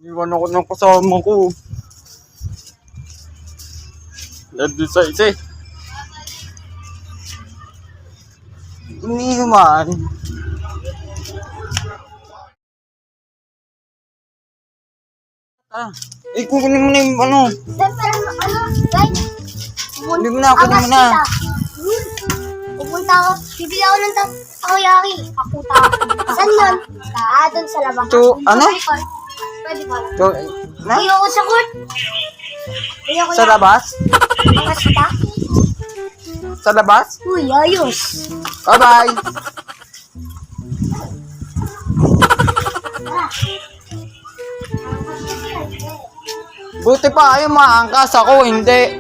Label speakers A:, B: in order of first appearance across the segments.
A: Iwan ako ng kasama ko. Nandun sa isa eh. Iniwan. Kukunin mo na yung ano.
B: Guys?
A: Hindi mo na, kunin mo na.
B: Pupunta ako. Bibili ako ng takoyaki. Pakuta ako. Saan yun? Doon sa labas.
A: So, ano?
B: Pwede ko lang.
A: So, na?
B: Ayoko sa court. Ayoko
A: Sa labas?
B: Angas kita?
A: Sa labas?
B: Uy, ayos.
A: Bye-bye. Buti pa kayo maangkas ako, hindi.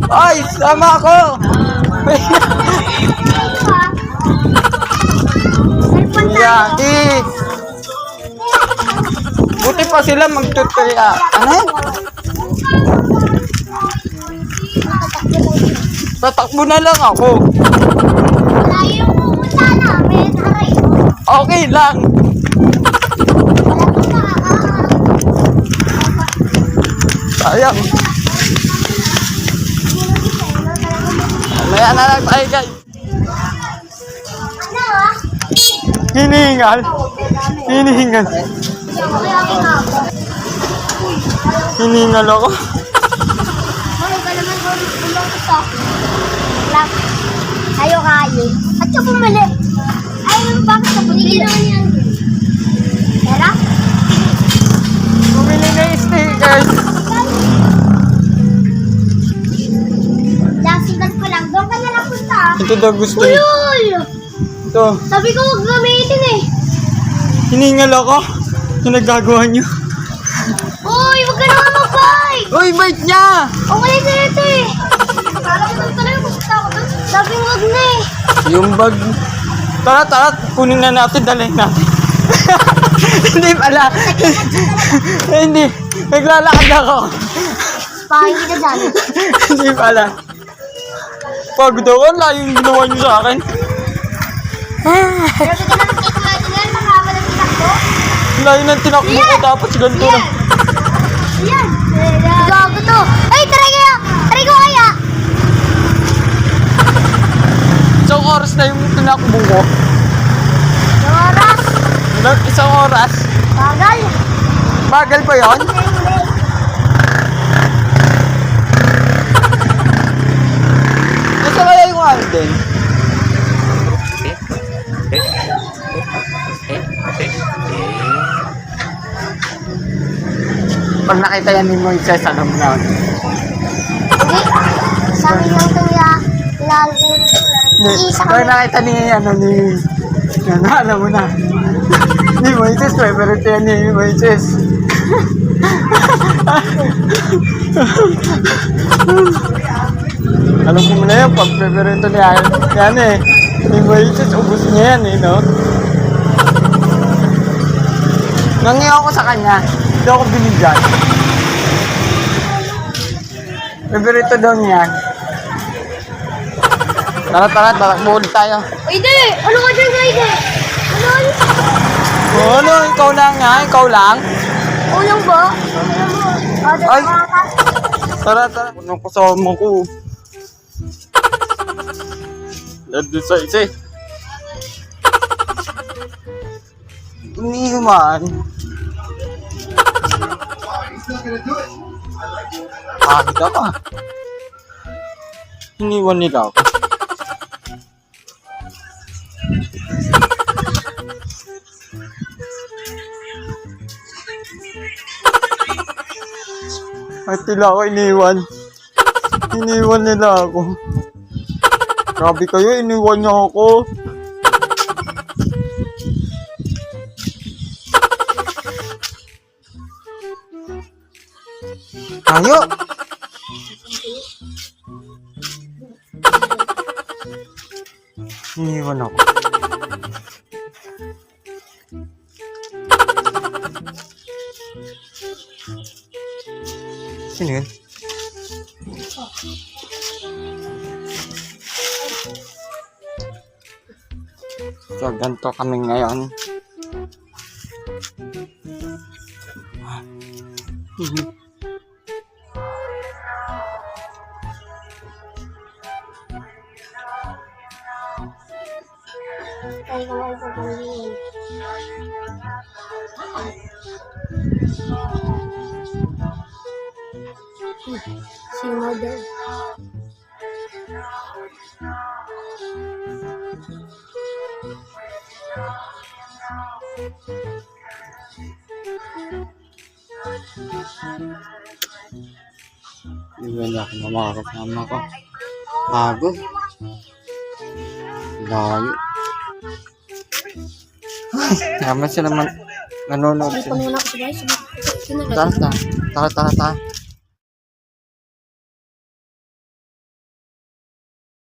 A: Ay, sama ako. Yaki. Buti pa sila magtutuloy. Ano? Tatakbo na lang ako.
B: Layo yung pupunta namin. Aray.
A: Okay lang. Sayang. Maya na lang tayo, guys.
B: Ano ah?
A: Hinihingal. Hinihingal.
B: Takoyaki nga ako.
A: Hinihingal ako.
B: Ay, ka naman ko ito. Lang. Ayaw kain. At siya bumili. Ay, bakit ka bumili? Naman yan. Tara?
A: Bumili na yung stickers.
B: Lasigan ko lang. Doon ka na lang punta.
A: Ito daw gusto niya.
B: Ulul!
A: Ito.
B: Sabi ko huwag gamitin eh.
A: Hinihingal ako. Yung nagagawa niyo.
B: Uy, huwag ka naman mag-bike!
A: Uy, bait niya!
B: Okay na ito eh. Alam ko talaga gusto ako doon. Sabi mo huwag na eh.
A: Yung bag. Tara, kunin na natin, dalhin natin. Hindi pala. Hindi. Naglalakad ako.
B: Pakain kita dyan.
A: Hindi pala. Pagod ako, layo yung ginawa niyo sa akin.
B: Pero ka naman dito natin yan. Nakakawala ng takbo.
A: Layo ng tinakbo ko, tapos ganito na.
B: Ayan. Gago to. Ay, try kaya. Try ko kaya.
A: Isang oras na yung tinakbo ko.
B: Oras.
A: Isang oras.
B: Bagal.
A: Bagal pa yon? Gusto kaya yung Alden? Pag nakita yan ni Moises, alam mo na.
B: Hindi. Sa akin lang ito nila. Isa
A: Pag
B: kami.
A: nakita niya yan, alam mo na. Ni Moises, favorite yan ni Moises. Alam mo na yan, pag favorite niya yan eh. Ni Moises, ubus niya yan eh, no? Nangiyo ako sa kanya. Hindi ako binigyan. Favorite daw niya. Tara, tatakbo ulit tayo.
B: Uy, di! Ano ka dyan, guys? Ano?
A: Ano, ikaw lang nga, ikaw lang.
B: Ulang ba?
A: Ay! Tara. Anong kasama ko? Nandun sa isa eh. Iniwan. Pagod ako ah. Iniwan nila ako. At nila ako iniwan. Iniwan nila ako. Grabe kayo, iniwan niyo ako. Tayo! Iniwan ako. Sino yun? So, ganito kami ngayon.
B: Tayo ka lang sa pangingin. Si Mother.
A: Hindi na ako makakasama ko. Pagod. Layo. Naman sila nanonood
B: Hindi pa
A: sila.
B: muna ako sa bahay.
A: Tara, tara. Tara, tara, tara.